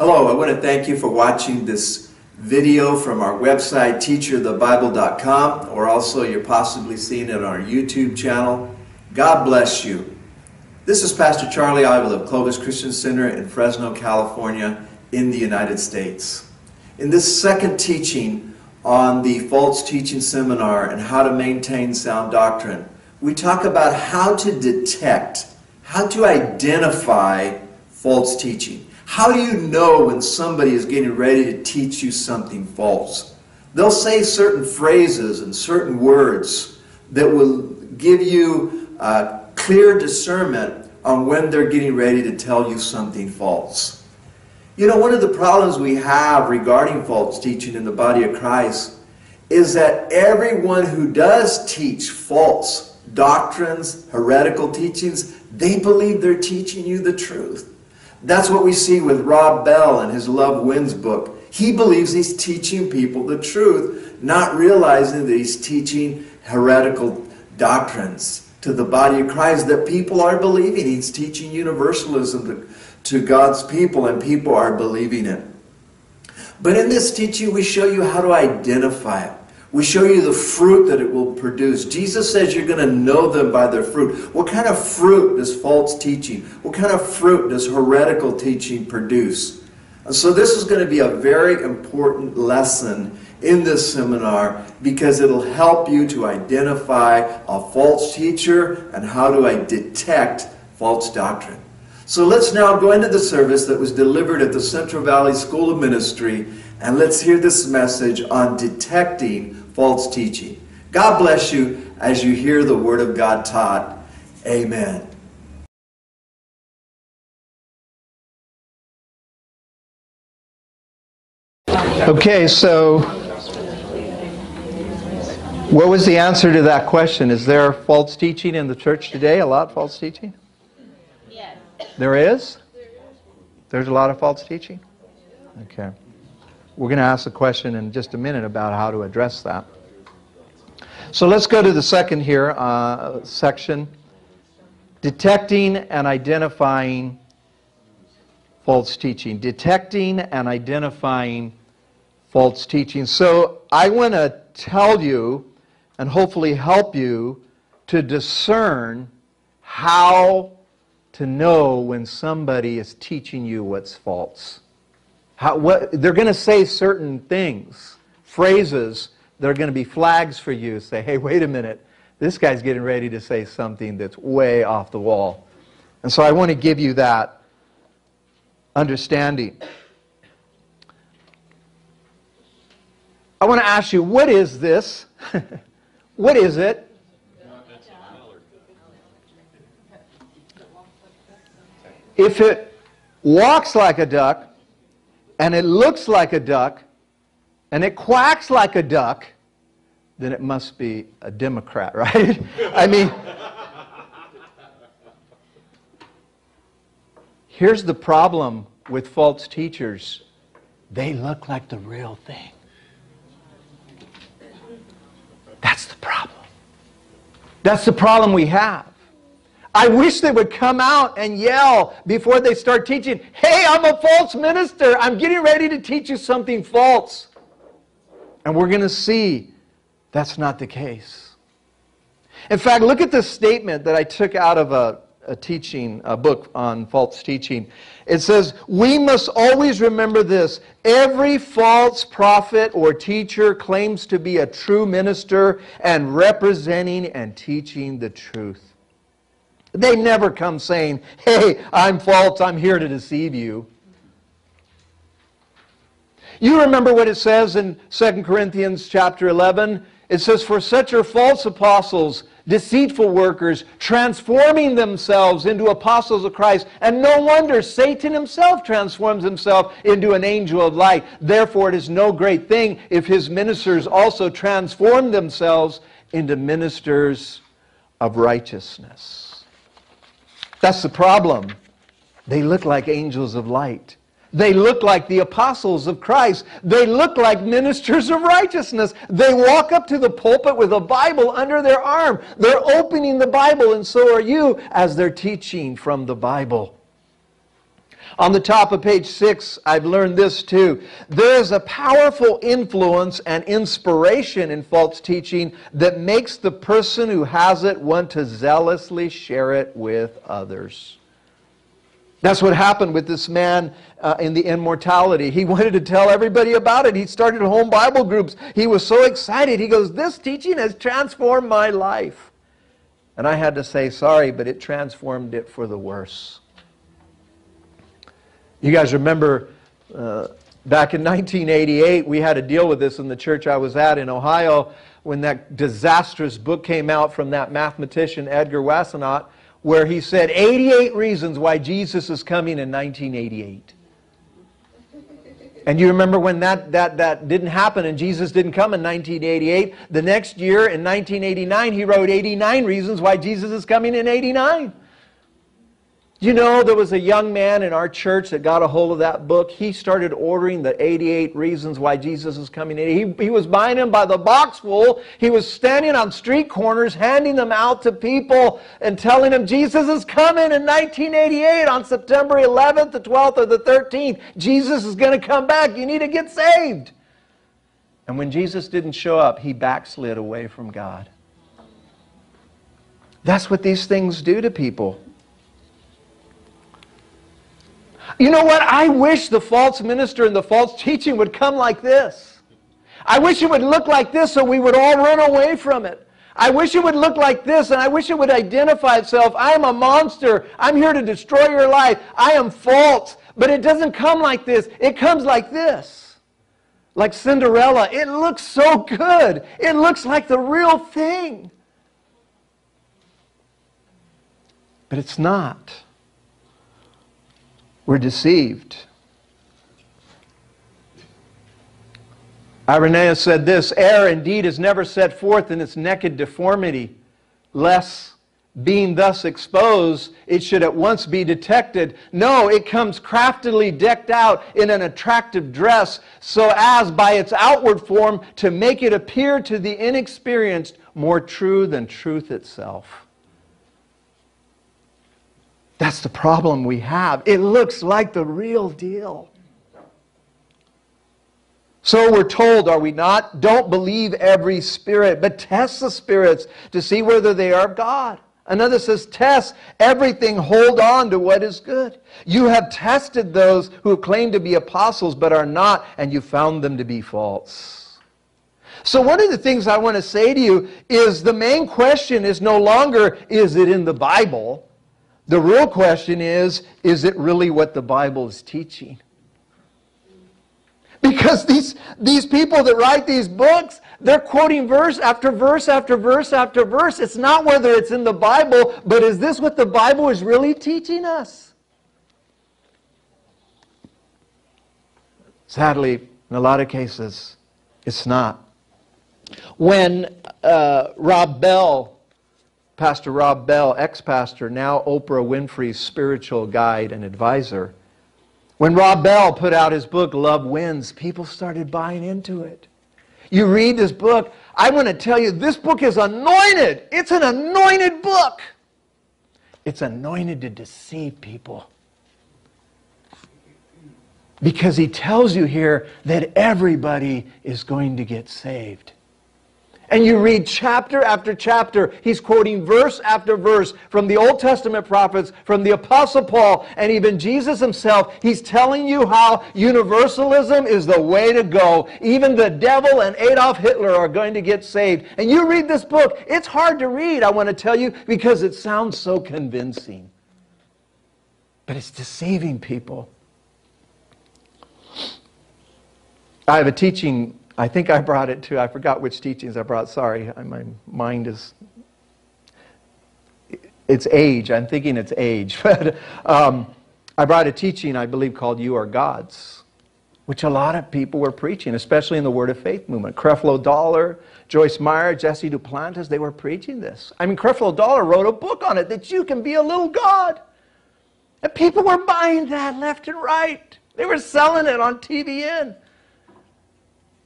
Hello, I want to thank you for watching this video from our website, teacherthebible.com, or also you're possibly seeing it on our YouTube channel. God bless you. This is Pastor Charlie Ivel of Clovis Christian Center in Fresno, California, in the United States. In this second teaching on the false teaching seminar and how to maintain sound doctrine, we talk about how to detect, how to identify false teaching. How do you know when somebody is getting ready to teach you something false? They'll say certain phrases and certain words that will give you clear discernment on when they're getting ready to tell you something false. You know, one of the problems we have regarding false teaching in the body of Christ is that everyone who does teach false doctrines, heretical teachings, they believe they're teaching you the truth. That's what we see with Rob Bell in his Love Wins book. He believes he's teaching people the truth, not realizing that he's teaching heretical doctrines to the body of Christ that people are believing. He's teaching universalism to God's people, and people are believing it. But in this teaching, we show you how to identify it. We show you the fruit that it will produce. Jesus says you're going to know them by their fruit. What kind of fruit does false teaching, what kind of fruit does heretical teaching produce? And so this is going to be a very important lesson in this seminar because it'll help you to identify a false teacher and how to detect false doctrine. So let's now go into the service that was delivered at the Central Valley School of Ministry, and let's hear this message on detecting false teaching. God bless you as you hear the Word of God taught. Amen. Okay, so what was the answer to that question? Is there false teaching in the church today? A lot of false teaching? Yes. There is? There's a lot of false teaching? Okay. We're going to ask a question in just a minute about how to address that. So let's go to the second here section. Detecting and identifying false teaching. Detecting and identifying false teaching. So I want to tell you and hopefully help you to discern how to know when somebody is teaching you what's false. They're going to say certain things, phrases that are going to be flags for you. Say, hey, wait a minute. This guy's getting ready to say something that's way off the wall. And so I want to give you that understanding. I want to ask you, what is this? What is it? If it walks like a duck, and it looks like a duck, and it quacks like a duck, then it must be a Democrat, right? I mean, here's the problem with false teachers. They look like the real thing. That's the problem. That's the problem we have. I wish they would come out and yell before they start teaching, hey, I'm a false minister. I'm getting ready to teach you something false. And we're going to see that's not the case. In fact, look at this statement that I took out of a book on false teaching. It says, we must always remember this. Every false prophet or teacher claims to be a true minister and representing and teaching the truth. They never come saying, hey, I'm false, I'm here to deceive you. You remember what it says in 2 Corinthians chapter 11? It says, for such are false apostles, deceitful workers, transforming themselves into apostles of Christ. And no wonder Satan himself transforms himself into an angel of light. Therefore, it is no great thing if his ministers also transform themselves into ministers of righteousness. That's the problem. They look like angels of light. They look like the apostles of Christ. They look like ministers of righteousness. They walk up to the pulpit with a Bible under their arm. They're opening the Bible, and so are you, as they're teaching from the Bible. On the top of page 6, I've learned this too. There is a powerful influence and inspiration in false teaching that makes the person who has it want to zealously share it with others. That's what happened with this man in the immortality. He wanted to tell everybody about it. He started home Bible groups. He was so excited. He goes, "This teaching has transformed my life." And I had to say, sorry, but it transformed it for the worse. You guys remember back in 1988, we had to deal with this in the church I was at in Ohio when that disastrous book came out from that mathematician Edgar Wassenault, where he said 88 reasons why Jesus is coming in 1988. And you remember when that didn't happen and Jesus didn't come in 1988. The next year, in 1989, he wrote 89 reasons why Jesus is coming in 89. You know, there was a young man in our church that got a hold of that book. He started ordering the 88 reasons why Jesus is coming in. He was buying them by the box full. He was standing on street corners, handing them out to people and telling them, Jesus is coming in 1988 on September 11th, the 12th, or the 13th. Jesus is going to come back. You need to get saved. And when Jesus didn't show up, he backslid away from God. That's what these things do to people. You know what? I wish the false minister and the false teaching would come like this. I wish it would look like this so we would all run away from it. I wish it would look like this, and I wish it would identify itself. I am a monster. I'm here to destroy your life. I am false. But it doesn't come like this. It comes like this. Like Cinderella. It looks so good. It looks like the real thing. But it's not. We're deceived. Irenaeus said this, "Error indeed is never set forth in its naked deformity, lest, being thus exposed, it should at once be detected. No, it comes craftily decked out in an attractive dress, so as by its outward form to make it appear to the inexperienced more true than truth itself." That's the problem we have. It looks like the real deal. So we're told, are we not? Don't believe every spirit, but test the spirits to see whether they are of God. Another says, test everything, hold on to what is good. You have tested those who claim to be apostles but are not, and you found them to be false. So one of the things I want to say to you is the main question is no longer, is it in the Bible? The real question is it really what the Bible is teaching? Because these people that write these books, they're quoting verse after verse after verse after verse. It's not whether it's in the Bible, but is this what the Bible is really teaching us? Sadly, in a lot of cases, it's not. When Rob Bell, Pastor Rob Bell, ex-pastor, now Oprah Winfrey's spiritual guide and advisor. When Rob Bell put out his book, Love Wins, people started buying into it. You read this book, I want to tell you, this book is anointed. It's an anointed book. It's anointed to deceive people. Because he tells you here that everybody is going to get saved. And you read chapter after chapter, he's quoting verse after verse from the Old Testament prophets, from the Apostle Paul, and even Jesus himself. He's telling you how universalism is the way to go. Even the devil and Adolf Hitler are going to get saved. And you read this book, it's hard to read, I want to tell you, because it sounds so convincing. But it's deceiving people. I have a teaching, I think I brought it too. I forgot which teachings I brought. Sorry, my mind is... It's age. I'm thinking it's age. But I brought a teaching, I believe, called You Are Gods, which a lot of people were preaching, especially in the Word of Faith movement. Creflo Dollar, Joyce Meyer, Jesse Duplantis, they were preaching this. I mean, Creflo Dollar wrote a book on it, that you can be a little God. And people were buying that left and right. They were selling it on TVN.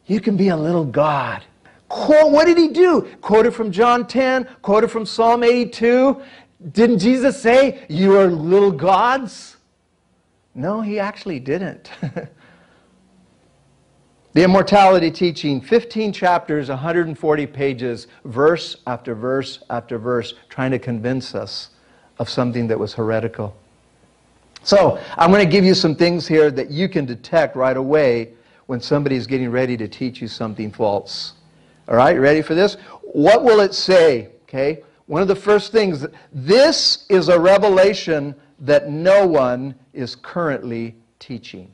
You can be a little God. What did he do? Quoted from John 10, quoted from Psalm 82. Didn't Jesus say, you are little gods? No, he actually didn't. The immortality teaching, 15 chapters, 140 pages, verse after verse after verse, trying to convince us of something that was heretical. So, I'm going to give you some things here that you can detect right away when somebody's getting ready to teach you something false. All right, you ready for this? What will it say? Okay, one of the first things, this is a revelation that no one is currently teaching.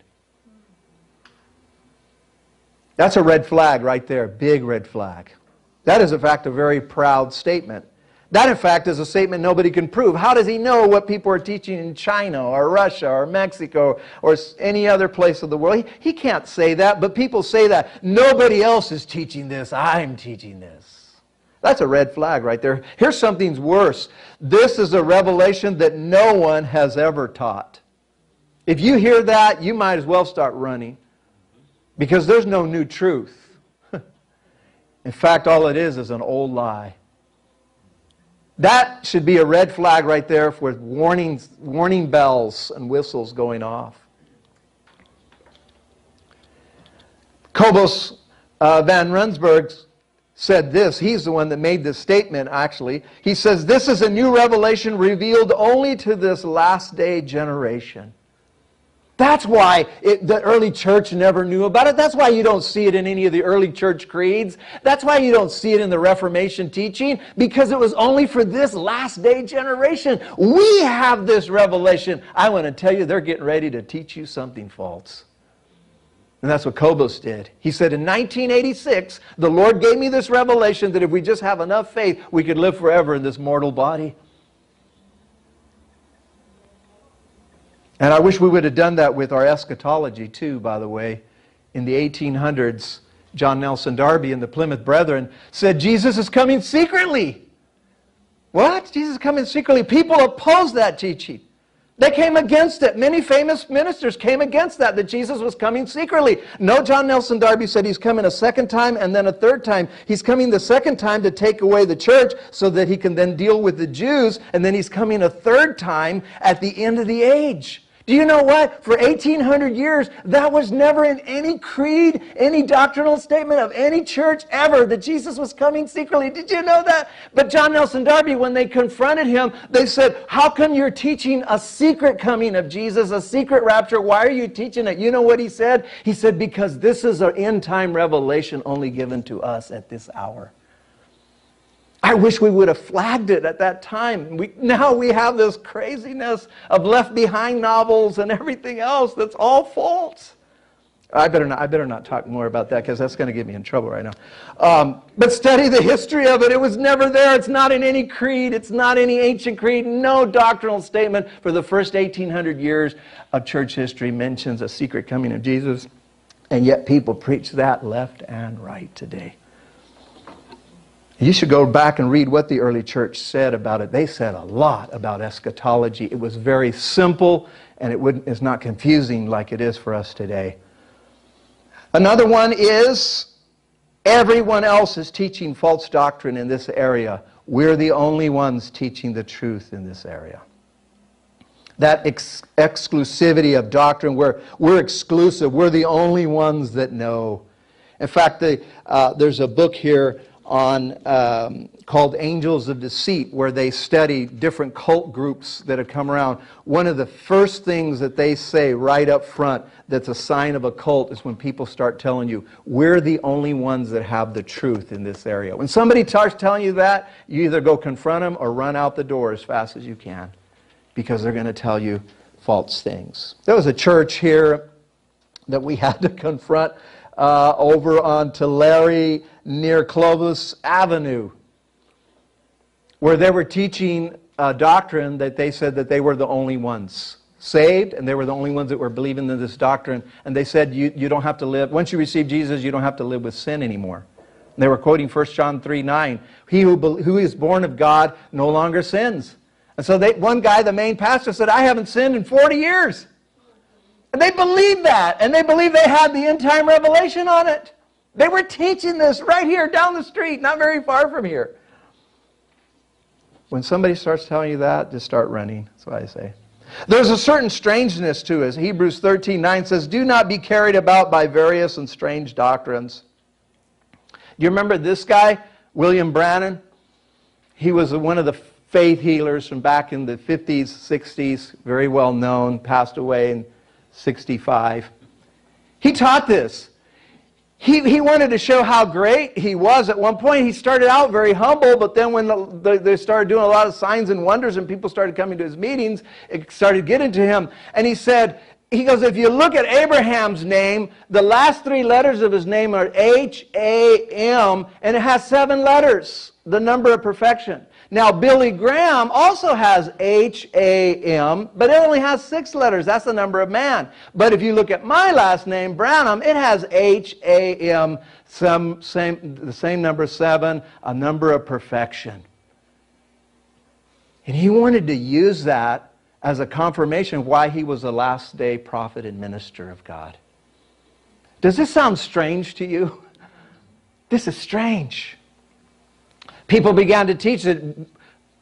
That's a red flag right there, big red flag. That is, in fact, a very proud statement. That, in fact, is a statement nobody can prove. How does he know what people are teaching in China or Russia or Mexico or any other place of the world? He can't say that, but people say that. Nobody else is teaching this. I'm teaching this. That's a red flag right there. Here's something worse. This is a revelation that no one has ever taught. If you hear that, you might as well start running. Because there's no new truth. In fact, all it is an old lie. That should be a red flag right there with warning bells and whistles going off. Kobos van Runsberg said this. He's the one that made this statement, actually. He says, this is a new revelation revealed only to this last day generation. That's why the early church never knew about it. That's why you don't see it in any of the early church creeds. That's why you don't see it in the Reformation teaching, because it was only for this last day generation. We have this revelation. I want to tell you, they're getting ready to teach you something false. And that's what Kobos did. He said, in 1986, the Lord gave me this revelation that if we just have enough faith, we could live forever in this mortal body. And I wish we would have done that with our eschatology too, by the way. In the 1800s, John Nelson Darby and the Plymouth Brethren said, Jesus is coming secretly. What? Jesus is coming secretly. People opposed that teaching. They came against it. Many famous ministers came against that Jesus was coming secretly. No, John Nelson Darby said he's coming a second time and then a third time. He's coming the second time to take away the church so that he can then deal with the Jews. And then he's coming a third time at the end of the age. Do you know what? For 1,800 years, that was never in any creed, any doctrinal statement of any church ever, that Jesus was coming secretly. Did you know that? But John Nelson Darby, when they confronted him, they said, how come you're teaching a secret coming of Jesus, a secret rapture? Why are you teaching it? You know what he said? He said, because this is an end-time revelation only given to us at this hour. I wish we would have flagged it at that time. Now we have this craziness of Left Behind novels and everything else that's all false. I better not talk more about that because that's going to get me in trouble right now. But study the history of it. It was never there. It's not in any creed. It's not any ancient creed. No doctrinal statement for the first 1,800 years of church history mentions a secret coming of Jesus. And yet people preach that left and right today. You should go back and read what the early church said about it. They said a lot about eschatology. It was very simple, and it's not confusing like it is for us today. Another one is, everyone else is teaching false doctrine in this area. We're the only ones teaching the truth in this area. That exclusivity of doctrine, where we're exclusive. We're the only ones that know. In fact, there's a book here called Angels of Deceit, where they study different cult groups that have come around. One of the first things that they say right up front that's a sign of a cult is when people start telling you, we're the only ones that have the truth in this area. When somebody starts telling you that, you either go confront them or run out the door as fast as you can, because they're going to tell you false things. There was a church here that we had to confront over on Tulare near Clovis Avenue, where they were teaching a doctrine that they said that they were the only ones saved, and they were the only ones that were believing in this doctrine. And they said, you don't have to live, once you receive Jesus, you don't have to live with sin anymore. And they were quoting 1 John 3:9, he who is born of God no longer sins. And so one guy, the main pastor, said, I haven't sinned in 40 years. And they believed that, and they believed they had the end-time revelation on it. They were teaching this right here down the street, not very far from here. When somebody starts telling you that, just start running. That's what I say. There's a certain strangeness to it. Hebrews 13:9 says, "Do not be carried about by various and strange doctrines." Do you remember this guy, William Brannon? He was one of the faith healers from back in the 50s, 60s, very well known, passed away in 65. He taught this. He wanted to show how great he was. At one point, he started out very humble, but then when they started doing a lot of signs and wonders and people started coming to his meetings, it started getting to him. And he goes, if you look at Abraham's name, the last 3 letters of his name are H-A-M, and it has 7 letters, the number of perfection. Now, Billy Graham also has H-A-M, but it only has 6 letters. That's the number of man. But if you look at my last name, Branham, it has H-A-M, the same number 7, a number of perfection. And he wanted to use that as a confirmation of why he was the last day prophet and minister of God. Does this sound strange to you? This is strange. People began to teach that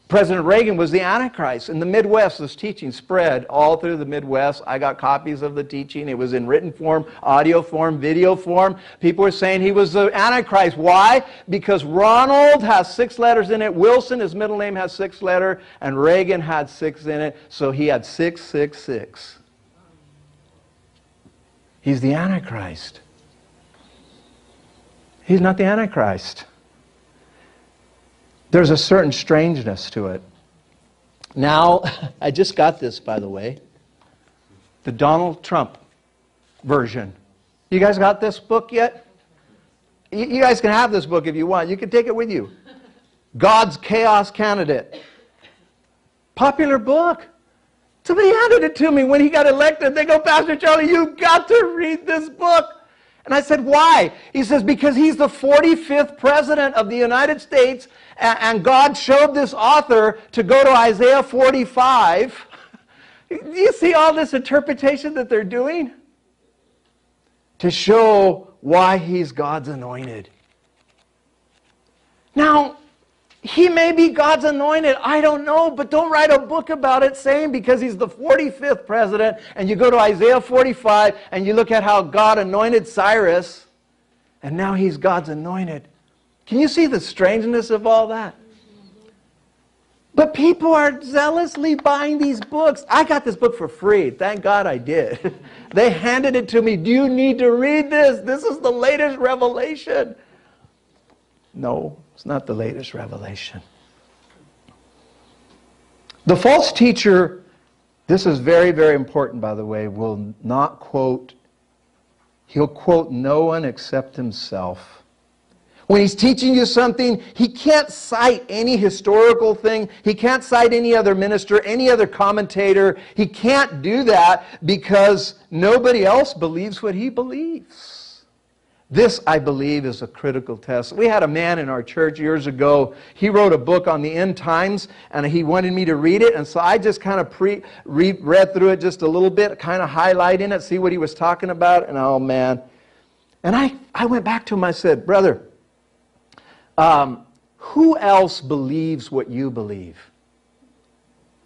President Reagan was the Antichrist. In the Midwest, this teaching spread all through the Midwest. I got copies of the teaching. It was in written form, audio form, video form. People were saying he was the Antichrist. Why? Because Ronald has 6 letters in it. Wilson, his middle name, has 6 letters. And Reagan had 6 in it. So he had 666. He's the Antichrist. He's not the Antichrist. There's a certain strangeness to it. Now, I just got this, by the way. The Donald Trump version. You guys got this book yet? You guys can have this book if you want. You can take it with you. God's Chaos Candidate. Popular book. Somebody handed it to me when he got elected. They go, Pastor Charlie, you've got to read this book. And I said, why? He says, because he's the 45th president of the United States, and God showed this author to go to Isaiah 45. Do you see all this interpretation that they're doing? To show why he's God's anointed. Now, he may be God's anointed, I don't know, but don't write a book about it saying because he's the 45th president, and you go to Isaiah 45 and you look at how God anointed Cyrus, and now he's God's anointed. Can you see the strangeness of all that? But people are zealously buying these books. I got this book for free. Thank God I did. They handed it to me. Do you need to read this? This is the latest revelation. No. It's not the latest revelation. The false teacher, this is very, very important, by the way, will not quote, he'll quote no one except himself. When he's teaching you something, he can't cite any historical thing. He can't cite any other minister, any other commentator. He can't do that because nobody else believes what he believes. This, I believe, is a critical test. We had a man in our church years ago. He wrote a book on the end times, and he wanted me to read it. And so I just kind of read through it just a little bit, kind of highlighting it, see what he was talking about. And oh, man. And I went back to him. I said, brother, who else believes what you believe?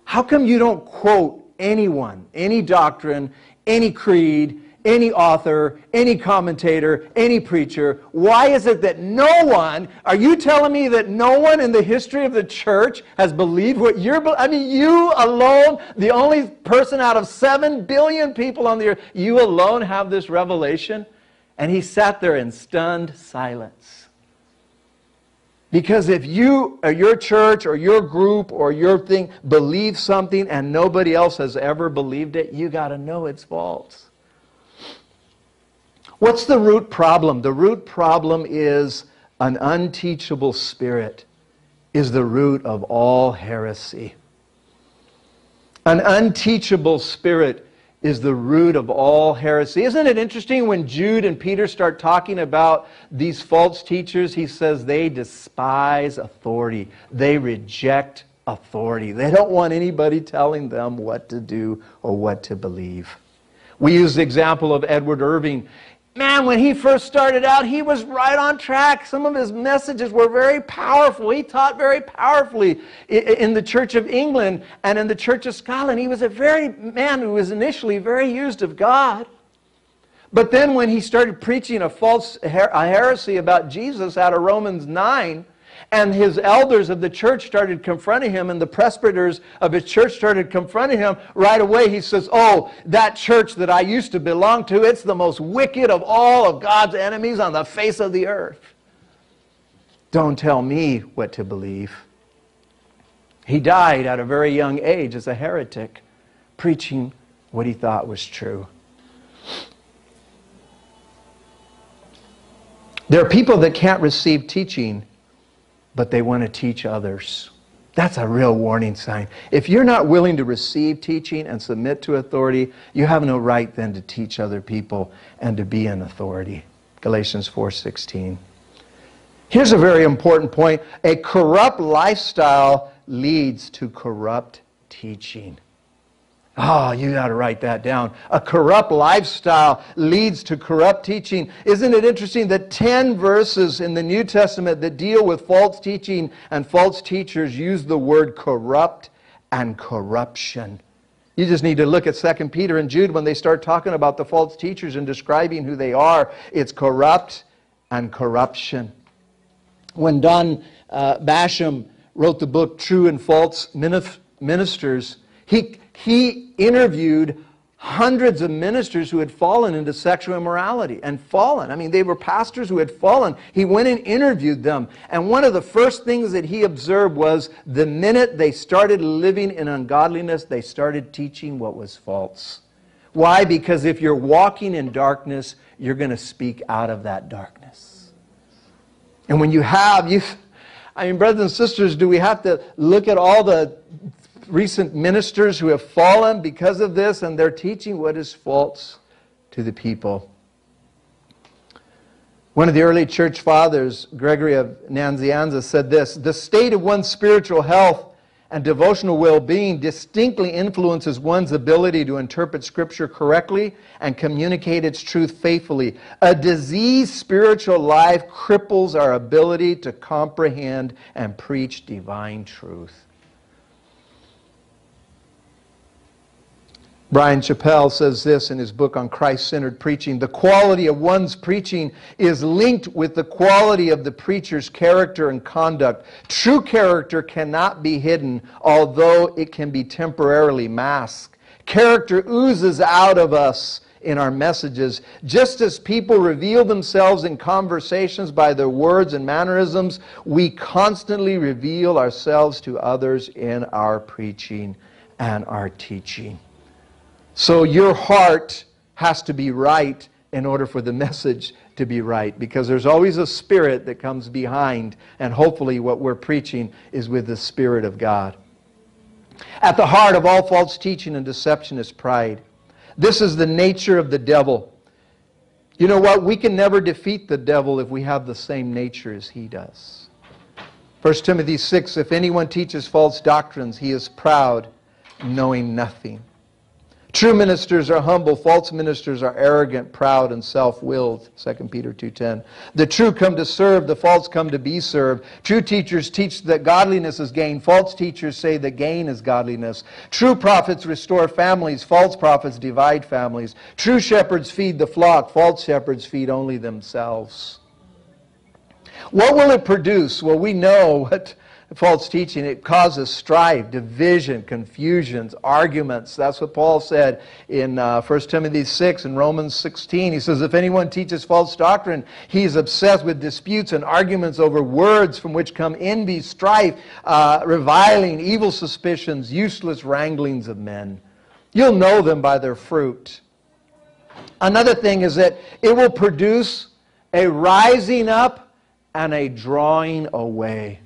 How come you don't quote anyone, any doctrine, any creed, any author, any commentator, any preacher? Why is it that no one, are you telling me that no one in the history of the church has believed what I mean, you alone, the only person out of 7 billion people on the earth, you alone have this revelation? And he sat there in stunned silence. Because if you, or your church, or your group, or your thing, believes something and nobody else has ever believed it, you got to know it's false. What's the root problem? The root problem is an unteachable spirit is the root of all heresy. An unteachable spirit is the root of all heresy. Isn't it interesting when Jude and Peter start talking about these false teachers? He says they despise authority. They reject authority. They don't want anybody telling them what to do or what to believe. We use the example of Edward Irving. Man, when he first started out, he was right on track. Some of his messages were very powerful. He taught very powerfully in the Church of England and in the Church of Scotland. He was a very man who was initially very used of God. But then when he started preaching a heresy about Jesus out of Romans 9, and his elders of the church started confronting him, and the presbyters of his church started confronting him, right away he says, oh, that church that I used to belong to, it's the most wicked of all of God's enemies on the face of the earth. Don't tell me what to believe. He died at a very young age as a heretic, preaching what he thought was true. There are people that can't receive teaching, but they want to teach others. That's a real warning sign. If you're not willing to receive teaching and submit to authority, you have no right then to teach other people and to be an authority. Galatians 4:16. Here's a very important point. A corrupt lifestyle leads to corrupt teaching. Oh, you got to write that down. A corrupt lifestyle leads to corrupt teaching. Isn't it interesting that 10 verses in the New Testament that deal with false teaching and false teachers use the word corrupt and corruption? You just need to look at 2 Peter and Jude when they start talking about the false teachers and describing who they are. It's corrupt and corruption. When Don Basham wrote the book True and False Ministers, he interviewed hundreds of ministers who had fallen into sexual immorality and fallen. I mean, they were pastors who had fallen. He went and interviewed them. And one of the first things that he observed was the minute they started living in ungodliness, they started teaching what was false. Why? Because if you're walking in darkness, you're going to speak out of that darkness. And when brothers and sisters, do we have to look at all the recent ministers who have fallen because of this, and they're teaching what is false to the people? One of the early church fathers, Gregory of Nazianzus, said this: the state of one's spiritual health and devotional well-being distinctly influences one's ability to interpret Scripture correctly and communicate its truth faithfully. A diseased spiritual life cripples our ability to comprehend and preach divine truth. Brian Chappell says this in his book on Christ-centered preaching: the quality of one's preaching is linked with the quality of the preacher's character and conduct. True character cannot be hidden, although it can be temporarily masked. Character oozes out of us in our messages. Just as people reveal themselves in conversations by their words and mannerisms, we constantly reveal ourselves to others in our preaching and our teaching. So your heart has to be right in order for the message to be right, because there's always a spirit that comes behind, and hopefully what we're preaching is with the Spirit of God. At the heart of all false teaching and deception is pride. This is the nature of the devil. You know what? We can never defeat the devil if we have the same nature as he does. 1 Timothy 6, if anyone teaches false doctrines, he is proud, knowing nothing. True ministers are humble. False ministers are arrogant, proud, and self-willed. 2 Peter 2:10. The true come to serve. The false come to be served. True teachers teach that godliness is gain. False teachers say that gain is godliness. True prophets restore families. False prophets divide families. True shepherds feed the flock. False shepherds feed only themselves. What will it produce? Well, we know what false teaching, it causes strife, division, confusions, arguments. That's what Paul said in 1 Timothy 6 and Romans 16. He says, if anyone teaches false doctrine, he is obsessed with disputes and arguments over words from which come envy, strife, reviling, evil suspicions, useless wranglings of men. You'll know them by their fruit. Another thing is that it will produce a rising up and a drawing away.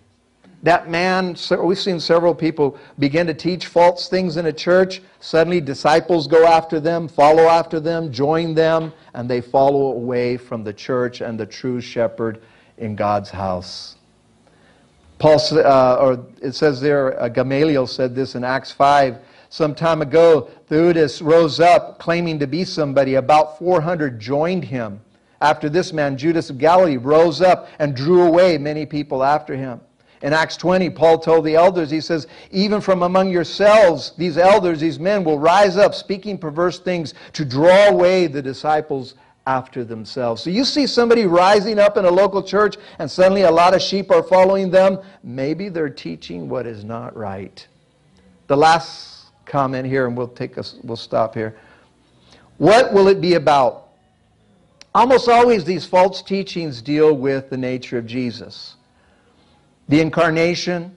That man, we've seen several people begin to teach false things in a church. Suddenly disciples go after them, follow after them, join them, and they follow away from the church and the true shepherd in God's house. It says there, Gamaliel said this in Acts 5. Some time ago, Theudas rose up claiming to be somebody. About 400 joined him. after this man, Judas of Galilee, rose up and drew away many people after him. In Acts 20, Paul told the elders, he says, even from among yourselves, these elders, these men will rise up speaking perverse things to draw away the disciples after themselves. So you see somebody rising up in a local church and suddenly a lot of sheep are following them. Maybe they're teaching what is not right. The last comment here, and we'll stop here. What will it be about? Almost always these false teachings deal with the nature of Jesus. The incarnation,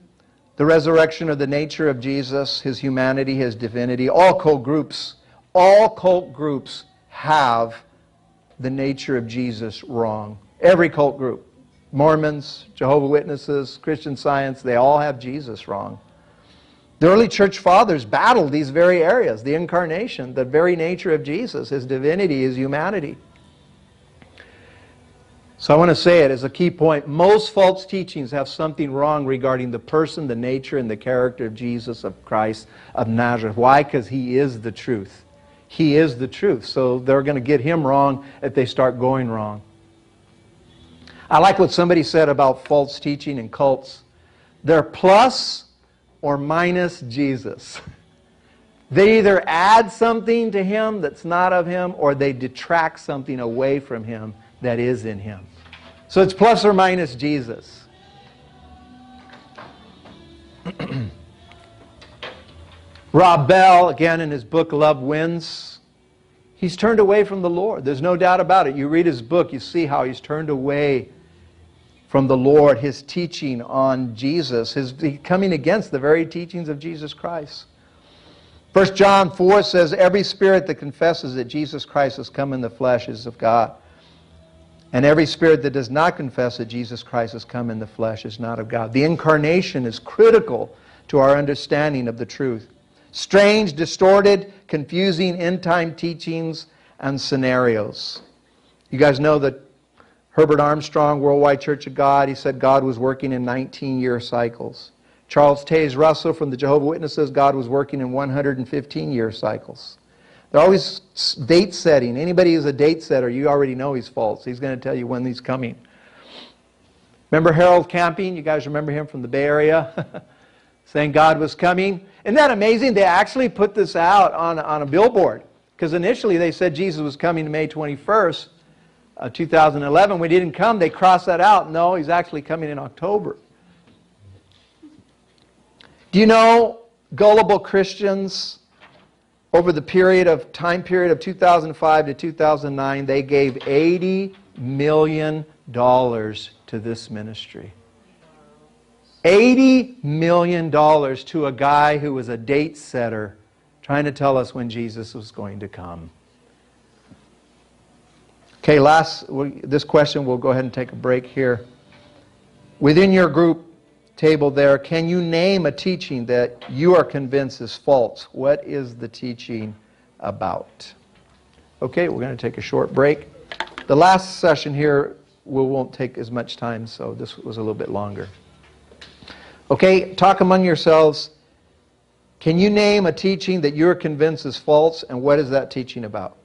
the resurrection of the nature of Jesus, his humanity, his divinity. All cult groups have the nature of Jesus wrong. Every cult group. Mormons, Jehovah's Witnesses, Christian Science, they all have Jesus wrong. The early church fathers battled these very areas. The incarnation, the very nature of Jesus, his divinity, his humanity. So I want to say it as a key point. Most false teachings have something wrong regarding the person, the nature, and the character of Jesus, of Christ, of Nazareth. Why? Because he is the truth. He is the truth. So they're going to get him wrong if they start going wrong. I like what somebody said about false teaching and cults. They're plus or minus Jesus. They either add something to him that's not of him, or they detract something away from him that is in him. So it's plus or minus Jesus. Rob Bell, again in his book Love Wins, he's turned away from the Lord. There's no doubt about it. You read his book, you see how he's turned away from the Lord, his teaching on Jesus, his coming against the very teachings of Jesus Christ. 1 John 4 says, every spirit that confesses that Jesus Christ has come in the flesh is of God. And every spirit that does not confess that Jesus Christ has come in the flesh is not of God. The incarnation is critical to our understanding of the truth. Strange, distorted, confusing end-time teachings and scenarios. You guys know that Herbert Armstrong, Worldwide Church of God, he said God was working in 19-year cycles. Charles Taze Russell from the Jehovah's Witnesses, God was working in 115-year cycles. They're always date setting. Anybody who's a date setter, you already know he's false. He's going to tell you when he's coming. Remember Harold Camping? You guys remember him from the Bay Area? Saying God was coming. Isn't that amazing? They actually put this out on a billboard. Because initially they said Jesus was coming May 21st, 2011. When he didn't come, they crossed that out. No, he's actually coming in October. Do you know gullible Christians, over the time period of 2005 to 2009, they gave $80 million to this ministry. $80 million to a guy who was a date setter trying to tell us when Jesus was going to come. Okay, this question, we'll go ahead and take a break here. Within your group table there, can you name a teaching that you are convinced is false? What is the teaching about? Okay, we're going to take a short break. The last session here won't take as much time, so this was a little bit longer. Okay, talk among yourselves. Can you name a teaching that you're convinced is false, and what is that teaching about?